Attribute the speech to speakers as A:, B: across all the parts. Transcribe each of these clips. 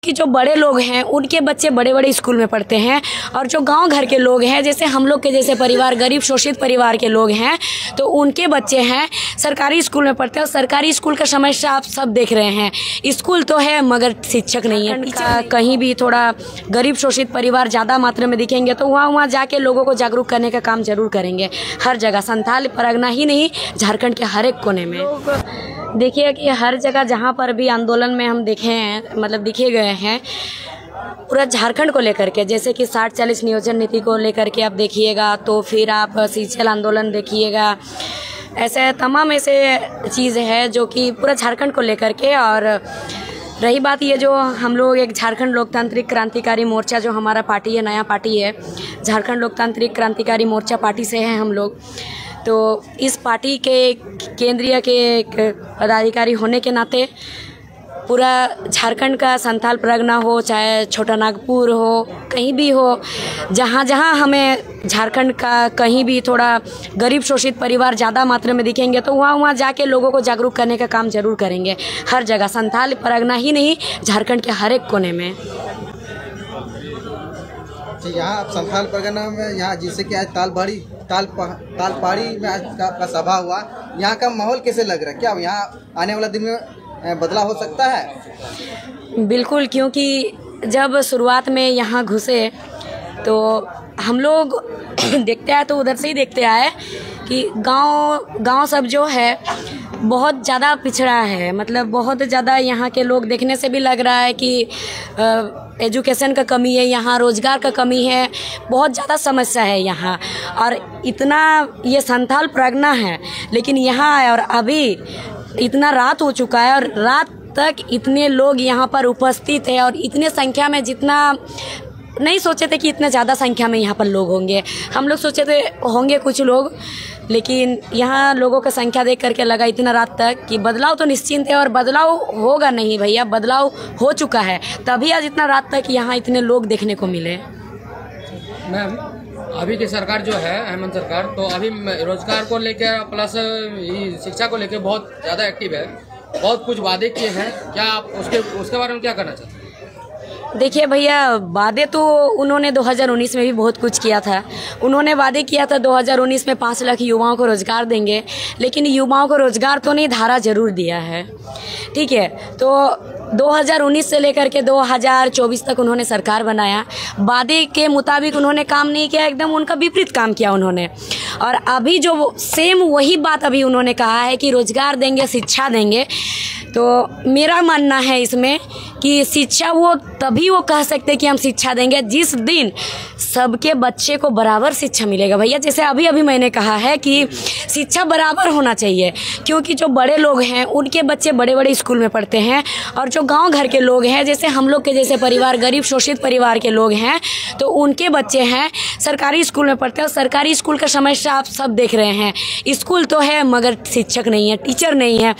A: कि जो बड़े लोग हैं उनके बच्चे बड़े बड़े स्कूल में पढ़ते हैं और जो गांव घर के लोग हैं, जैसे हम लोग के जैसे परिवार, गरीब शोषित परिवार के लोग हैं, तो उनके बच्चे हैं सरकारी स्कूल में पढ़ते हैं। और सरकारी स्कूल का समस्या आप सब देख रहे हैं, स्कूल तो है मगर शिक्षक नहीं है। कहीं भी थोड़ा गरीब शोषित परिवार ज़्यादा मात्रा में दिखेंगे तो वहाँ जाके लोगों को जागरूक करने का काम जरूर करेंगे। हर जगह, संथाल परगना ही नहीं, झारखंड के हर एक कोने में देखिए कि हर जगह जहाँ पर भी आंदोलन में हम देखे हैं, मतलब दिखे गए हैं, पूरा झारखंड को लेकर के, जैसे कि 60-40 नियोजन नीति को लेकर के आप देखिएगा, तो फिर आप सीचल आंदोलन देखिएगा, ऐसे तमाम ऐसे चीज़ है जो कि पूरा झारखंड को लेकर के। और रही बात ये, जो हम लोग एक झारखंड लोकतांत्रिक क्रांतिकारी मोर्चा, जो हमारा पार्टी है, नया पार्टी है, झारखंड लोकतांत्रिक क्रांतिकारी मोर्चा पार्टी से हैं हम लोग। तो इस पार्टी के केंद्रीय के एक पदाधिकारी होने के नाते पूरा झारखंड का संथाल परगना हो, चाहे छोटा नागपुर हो, कहीं भी हो, जहाँ जहाँ हमें झारखंड का कहीं भी थोड़ा गरीब शोषित परिवार ज़्यादा मात्रा में दिखेंगे तो वहाँ जाके लोगों को जागरूक करने का काम जरूर करेंगे। हर जगह, संथाल परगना ही नहीं, झारखंड के हर एक कोने में।
B: यहाँ आप संथाल परगना में, यहाँ जैसे कि आज तालपाड़ी में आज का सभा हुआ, यहाँ का माहौल कैसे लग रहा है? क्या यहाँ आने वाला दिन में बदलाव हो सकता है?
A: बिल्कुल, क्योंकि जब शुरुआत में यहाँ घुसे तो हम लोग देखते आए, तो उधर से ही देखते आए कि गांव सब जो है बहुत ज़्यादा पिछड़ा है। मतलब बहुत ज़्यादा यहाँ के लोग देखने से भी लग रहा है कि एजुकेशन का कमी है, यहाँ रोज़गार का कमी है, बहुत ज़्यादा समस्या है यहाँ। और इतना ये संथाल परगना है, लेकिन यहाँ आए और अभी इतना रात हो चुका है और रात तक इतने लोग यहाँ पर उपस्थित है, और इतने संख्या में, जितना नहीं सोचे थे कि इतने ज़्यादा संख्या में यहाँ पर लोग होंगे। हम लोग सोचे थे होंगे कुछ लोग, लेकिन यहाँ लोगों का संख्या देख करके लगा इतना रात तक कि बदलाव तो निश्चिंत है। और बदलाव होगा नहीं भैया, बदलाव हो चुका है, तभी आज इतना रात तक यहाँ इतने लोग देखने को मिले।
C: मैम, अभी की सरकार जो है, हेमंत सरकार, तो अभी रोजगार को लेकर प्लस शिक्षा को लेकर बहुत ज़्यादा एक्टिव है, बहुत कुछ वादे किए हैं। क्या आप उसके बारे में क्या करना चाहते हैं?
A: देखिए भैया, वादे तो उन्होंने 2019 में भी बहुत कुछ किया था। उन्होंने वादे किया था 2019 में 5 लाख युवाओं को रोज़गार देंगे, लेकिन युवाओं को रोज़गार तो नहीं, धारा जरूर दिया है, ठीक है। तो 2019 से लेकर के 2024 तक उन्होंने सरकार बनाया, वादे के मुताबिक उन्होंने काम नहीं किया, एकदम उनका विपरीत काम किया उन्होंने। और अभी जो सेम वही बात अभी उन्होंने कहा है कि रोज़गार देंगे, शिक्षा देंगे। तो मेरा मानना है इसमें कि शिक्षा वो तभी वो कह सकते कि हम शिक्षा देंगे जिस दिन सबके बच्चे को बराबर शिक्षा मिलेगा भैया। जैसे अभी मैंने कहा है कि शिक्षा बराबर होना चाहिए, क्योंकि जो बड़े लोग हैं उनके बच्चे बड़े बड़े स्कूल में पढ़ते हैं, और जो गांव घर के लोग हैं, जैसे हम लोग के जैसे परिवार, गरीब शोषित परिवार के लोग हैं, तो उनके बच्चे हैं सरकारी स्कूल में पढ़ते हैं। और सरकारी स्कूल का समस्या आप सब देख रहे हैं, स्कूल तो है मगर शिक्षक नहीं है, टीचर नहीं है।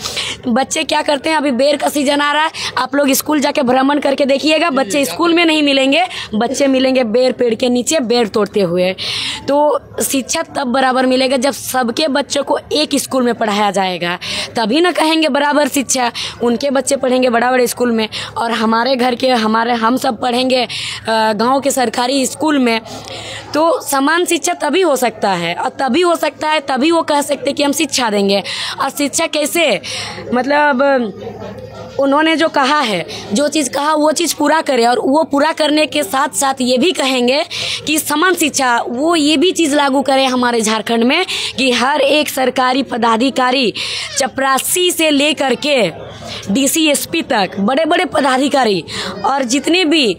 A: बच्चे क्या करते हैं, अभी बेर का सीजन आ रहा है, आप लोग स्कूल जाके भ्रमण करके देखिएगा, बच्चे स्कूल में नहीं मिलेंगे, बच्चे मिलेंगे बेर पेड़ के नीचे बेर तोड़ते हुए। तो शिक्षा तब बराबर मिलेगा जब सबके बच्चों को एक स्कूल में पढ़ाया जाएगा, तभी ना कहेंगे बराबर शिक्षा। उनके बच्चे पढ़ेंगे बड़ा बड़े स्कूल में, और हमारे घर के हम सब पढ़ेंगे गांव के सरकारी स्कूल में, तो समान शिक्षा तभी हो सकता है। और तभी हो सकता है, तभी वो कह सकते कि हम शिक्षा देंगे। और शिक्षा कैसे, मतलब उन्होंने जो कहा है, जो चीज़ कहा वो चीज़ पूरा करे, और वो पूरा करने के साथ साथ ये भी कहेंगे कि समान शिक्षा, वो ये भी चीज़ लागू करे हमारे झारखंड में कि हर एक सरकारी पदाधिकारी, चपरासी से लेकर के DCSP तक, बड़े बड़े पदाधिकारी, और जितने भी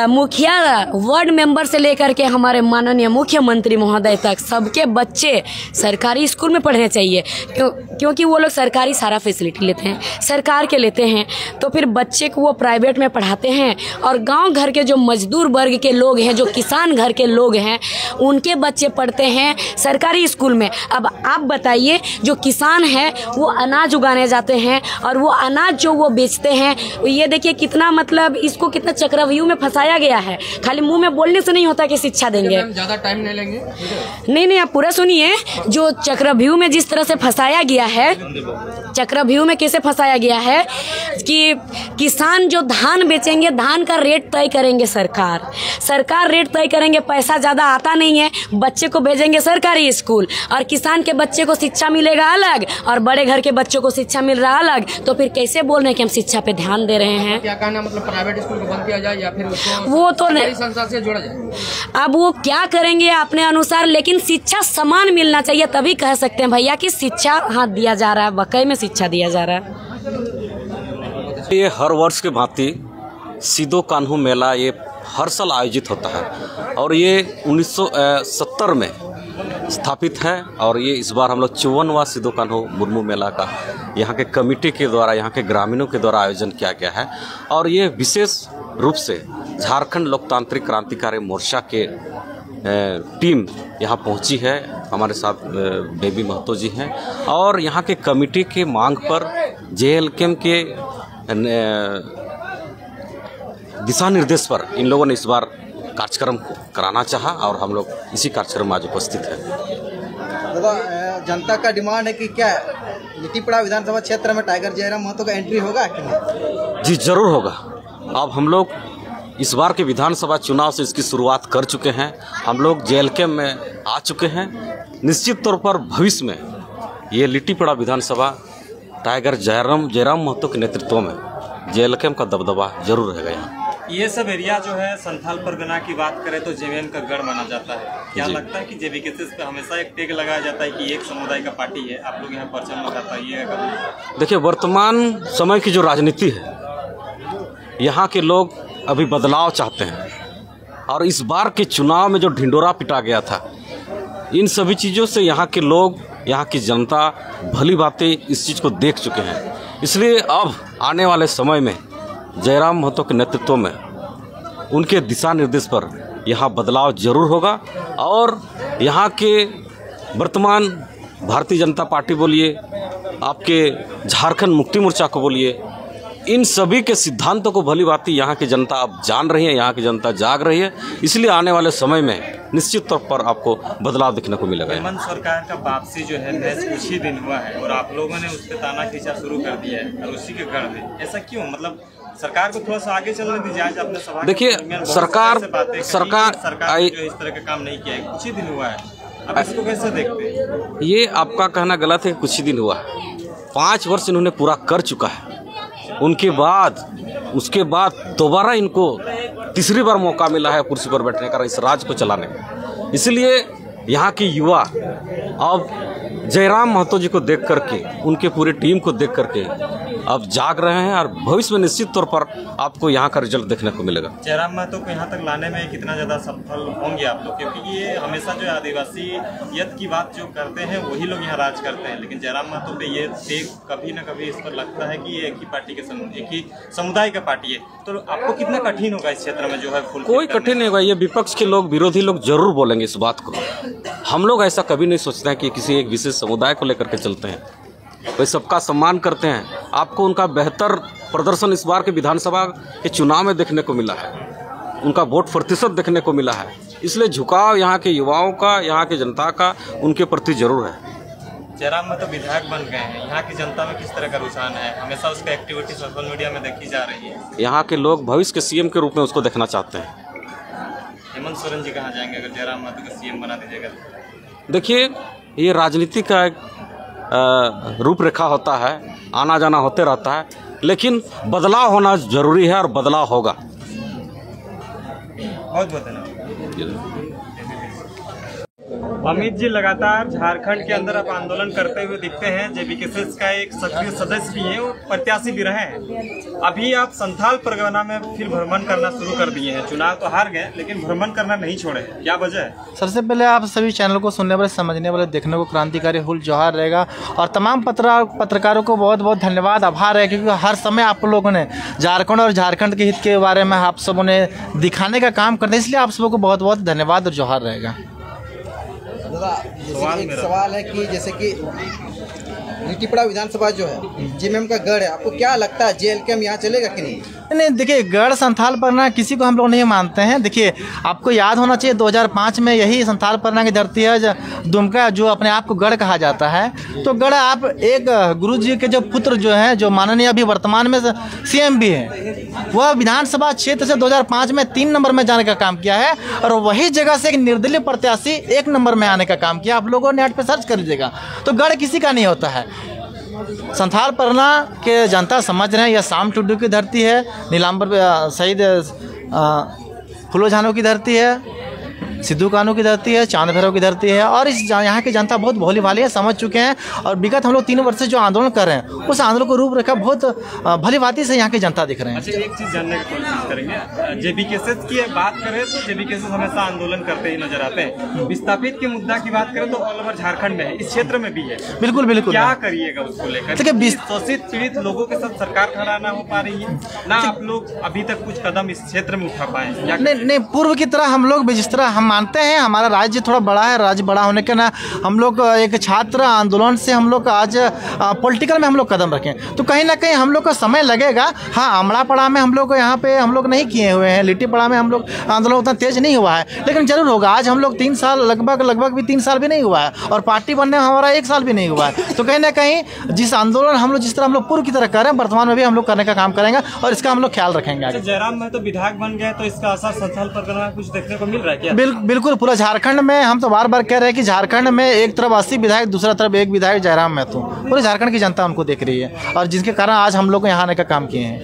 A: मुखिया, वार्ड मेंबर से लेकर के हमारे माननीय मुख्यमंत्री महोदय तक, सबके बच्चे सरकारी स्कूल में पढ़ने चाहिए। क्योंकि वो लोग सरकारी सारा फैसिलिटी लेते हैं, सरकार के लेते हैं, तो फिर बच्चे को वो प्राइवेट में पढ़ाते हैं। और गांव घर के जो मजदूर वर्ग के लोग हैं, जो किसान घर के लोग हैं, उनके बच्चे पढ़ते हैं सरकारी स्कूल में। अब आप बताइए, जो किसान है वो अनाज उगाने जाते हैं, और वो अनाज जो वो बेचते हैं, ये देखिए कितना, मतलब इसको कितना चक्रव्यूह में फंसाया गया है। खाली मुंह में बोलने से नहीं होता कि शिक्षा देंगे।
C: ज़्यादा टाइम नहीं लेंगे,
A: नहीं, आप पूरा सुनिए। जो चक्रव्यूह में जिस तरह से फंसाया गया है, चक्रव्यूह में कैसे फंसाया गया है, कि किसान जो धान बेचेंगे, धान का रेट तय करेंगे सरकार रेट तय करेंगे। पैसा ज़्यादा आता नहीं है, बच्चे को भेजेंगे सरकारी स्कूल, और किसान के बच्चे को शिक्षा मिलेगा अलग और बड़े घर के बच्चों को शिक्षा मिल रहा अलग। तो फिर कैसे बोल रहे हैं कि हम शिक्षा पे ध्यान दे रहे हैं?
C: क्या कहना, मतलब प्राइवेट स्कूल को बंद किया जाए या फिर उसको
A: वो तो नहीं,
C: संस्था से जोड़ा जाए?
A: अब वो क्या करेंगे अपने अनुसार, लेकिन शिक्षा समान मिलना चाहिए, तभी कह सकते हैं भैया कि शिक्षा हाँ दिया जा रहा है, बकई में शिक्षा दिया जा रहा है।
D: ये हर वर्ष के भांति सीधो कान्हू मेला ये हर साल आयोजित होता है और ये 1970 में स्थापित है और ये इस बार हम लोग 54वां सीधो कान्हू मुर्मू मेला का यहाँ के कमेटी के द्वारा, यहाँ के ग्रामीणों के द्वारा आयोजन किया गया है। और ये विशेष रूप से झारखंड लोकतांत्रिक क्रांतिकारी मोर्चा के टीम यहाँ पहुँची है। हमारे साथ बेबी महतो जी हैं और यहाँ के कमेटी के मांग पर JLKM के दिशा निर्देश पर इन लोगों ने इस बार कार्यक्रम कराना चाहा और हम लोग इसी कार्यक्रम में आज उपस्थित हैं।
B: दादा, जनता का डिमांड है कि क्या लिट्टीपड़ा विधानसभा क्षेत्र में टाइगर जयराम महतो का एंट्री होगा कि नहीं?
D: जी जरूर होगा। अब हम लोग इस बार के विधानसभा चुनाव से इसकी शुरुआत कर चुके हैं। हम लोग JLKM में आ चुके हैं। निश्चित तौर पर भविष्य में ये लिट्टीपड़ा विधानसभा टाइगर जयराम महतो के नेतृत्व में JLKM का दबदबा जरूर रहेगा। यहाँ
E: ये सब एरिया जो है संथाल परगना की बात करें तो JVM का गढ़ माना जाता है। क्या लगता है कि JVKS पे हमेशा एक टैग लगाया जाता है कि एक समुदाय का पार्टी है, आप लोग यहाँ परचम लगाता है कभी?
D: देखिए, वर्तमान समय की जो राजनीति है, यहाँ के लोग अभी बदलाव चाहते हैं और इस बार के चुनाव में जो ढिंडोरा पिटा गया था, इन सभी चीज़ों से यहाँ के लोग, यहाँ की जनता भली बातें इस चीज़ को देख चुके हैं। इसलिए अब आने वाले समय में जयराम महतो के नेतृत्व में उनके दिशा निर्देश पर यहाँ बदलाव जरूर होगा और यहाँ के वर्तमान भारतीय जनता पार्टी बोलिए, आपके झारखंड मुक्ति मोर्चा को बोलिए, इन सभी के सिद्धांतों को भली भांति यहाँ की जनता अब जान रही है, यहाँ की जनता जाग रही है। इसलिए आने वाले समय में निश्चित तौर पर आपको बदलाव देखने को मिलेगा।
E: हेमंत सरकार का वापसी जो है महज कुछ ही दिन हुआ है और आप लोगों ने उस पर ताना खींचा शुरू कर दिया है और उसी के गढ़ में ऐसा क्यों? मतलब सरकार को थोड़ा सा आगे चलने दीजिए। आज अपने सभा
D: देखिए, सरकार
E: जो इस तरह का काम नहीं किया है, कुछ ही दिन हुआ है, अब इसको कैसे देखते हैं?
D: ये आपका कहना गलत है। कुछ ही दिन हुआ है, 5 वर्ष इन्होंने पूरा कर चुका है। उसके बाद दोबारा इनको तीसरी बार मौका मिला है कुर्सी पर बैठने का, इस राज्य को चलाने का। इसलिए यहाँ के युवा अब जयराम महतो जी को देख करके, उनके पूरी टीम को देख करके अब जाग रहे हैं और भविष्य में निश्चित तौर पर आपको यहाँ का रिजल्ट देखने को मिलेगा।
E: जयराम महतो को यहाँ तक लाने में कितना ज़्यादा सफल होंगे आप लोग? क्योंकि ये हमेशा जो आदिवासीयत की बात जो करते हैं वही लोग यहाँ राज करते हैं, लेकिन जयराम महतो पे ये टेक कभी न कभी इस पर लगता है कि ये एक ही पार्टी के एक ही समुदाय का पार्टी है। तो आपको कितना कठिन होगा इस क्षेत्र में जो है?
D: कोई कठिन नहीं होगा। ये विपक्ष के लोग, विरोधी लोग जरूर बोलेंगे इस बात को। हम लोग ऐसा कभी नहीं सोचते हैं कि किसी एक विशेष समुदाय को लेकर के चलते हैं। वे सबका सम्मान करते हैं। आपको उनका बेहतर प्रदर्शन इस बार के विधानसभा के चुनाव में देखने को मिला है, उनका वोट प्रतिशत देखने को मिला है। इसलिए झुकाव यहाँ के युवाओं का, यहाँ के जनता का उनके प्रति जरूर है।
E: जयराम महतो विधायक बन गए हैं, यहाँ की जनता में किस तरह का रुझान है? हमेशा उसका एक्टिविटी सोशल मीडिया में देखी जा रही है।
D: यहाँ के लोग भविष्य के CM के रूप में उसको देखना चाहते हैं।
E: हेमंत सोरेन जी कहाँ जाएंगे अगर जयराम महतो को CM बना दीजिएगा?
D: देखिए, ये राजनीति का एक रूपरेखा होता है, आना जाना होते रहता है, लेकिन बदलाव होना जरूरी है और बदलाव होगा।
E: बहुत बहुत धन्यवाद। अमित जी लगातार झारखंड के अंदर अब आंदोलन करते हुए दिखते हैं। JVKS का एक सक्रिय सदस्य भी है, वो प्रत्याशी भी रहे हैं। अभी आप संथाल परगना में फिर भ्रमण करना शुरू कर दिए हैं। चुनाव तो हार गए लेकिन भ्रमण करना नहीं छोड़े, क्या वजह है?
F: सबसे पहले आप सभी चैनल को सुनने वाले, समझने वाले, देखने को क्रांतिकारी हुल जोहार रहेगा और तमाम पत्रकारों को बहुत बहुत धन्यवाद, आभार है, क्योंकि हर समय आप लोगों ने झारखंड और झारखंड के हित के बारे में आप सबों ने दिखाने का काम करते हैं, इसलिए आप सबों को बहुत बहुत धन्यवाद और जोहार रहेगा।
B: दादा, एक सवाल है कि जैसे कि लिट्टीपड़ा विधानसभा जो है जेएमएम का गढ़ है, आपको क्या लगता है जेएलके यहाँ चलेगा कि नहीं?
F: नहीं, देखिए गढ़ संथाल परगना किसी को हम लोग नहीं मानते हैं। देखिए आपको याद होना चाहिए 2005 में यही संथाल परगना की धरती है दुमका जो अपने आप को गढ़ कहा जाता है। तो गढ़ आप एक गुरु जी के जो पुत्र जो हैं जो माननीय अभी वर्तमान में सीएम भी हैं, वह विधानसभा क्षेत्र से 2005 में 3 नंबर में जाने का काम किया है और वही जगह से एक निर्दलीय प्रत्याशी 1 नंबर में आने का काम किया। आप लोगों नेट पे सर्च कर लीजिएगा। तो गढ़ किसी का नहीं होता है। संथाल परगना के जनता समझ रहे हैं यह शाम टुडू की धरती है, नीलांबर शहीद फुलो झानो की धरती है, सिद्धू कानू की धरती है, चांद भैरव की धरती है और इस यहाँ की जनता बहुत भोली भाली है, समझ चुके हैं। और विगत हम लोग 3 वर्ष से जो आंदोलन कर रहे हैं उस आंदोलन को रूपरेखा बहुत भली भांति से यहाँ की जनता दिख रहे हैं।
E: अच्छा, एक चीज़ जानने की कोशिश करेंगे, जेबीकेएस की बात करें तो जेबीकेएस हमेशा आंदोलन करते ही नजर आते हैं। विस्थापित के मुद्दा की बात करें तो ऑल ओवर झारखंड में है, इस क्षेत्र में भी है।
F: बिल्कुल बिल्कुल।
E: क्या करिएगा उसको लेकर? देखिए शोषित पीड़ित लोगों के साथ सरकार खड़ा ना हो पा रही है ना, आप लोग अभी तक कुछ कदम इस क्षेत्र में उठा पाए?
F: नहीं, पूर्व की तरह हम लोग जिस तरह हम मानते हैं हमारा राज्य थोड़ा बड़ा है, राज्य बड़ा होने के ना हम लोग एक छात्र आंदोलन से हम लोग आज पॉलिटिकल में हम लोग कदम रखें तो कहीं ना कहीं हम लोग को समय लगेगा। हाँ, अमड़ापड़ा में हम लोग यहाँ पे हम लोग नहीं किए हुए हैं, लिट्टीपड़ा में हम लोग आंदोलन उतना तेज नहीं हुआ है, लेकिन जरूर होगा। आज हम लोग 3 साल लगभग भी 3 साल भी नहीं हुआ है और पार्टी बनने में हमारा 1 साल भी नहीं हुआ है। तो कहीं ना कहीं जिस आंदोलन हम लोग जिस तरह हम लोग पूर्व की तरह कर रहे हैं वर्तमान में भी हम लोग करने का काम करेंगे और इसका हम लोग ख्याल रखेंगे।
E: जयराम महतो विधायक बन गए तो इसका असर संथाल परगना में कुछ देखने को मिल रहा है क्या?
F: बिल्कुल। पूरा झारखंड में हम तो बार बार कह रहे हैं कि झारखंड में एक तरफ 80 विधायक, दूसरा तरफ 1 विधायक जयराम महतो, पूरे झारखंड की जनता उनको देख रही है और जिसके कारण आज हम लोग यहाँ आने का काम किए हैं।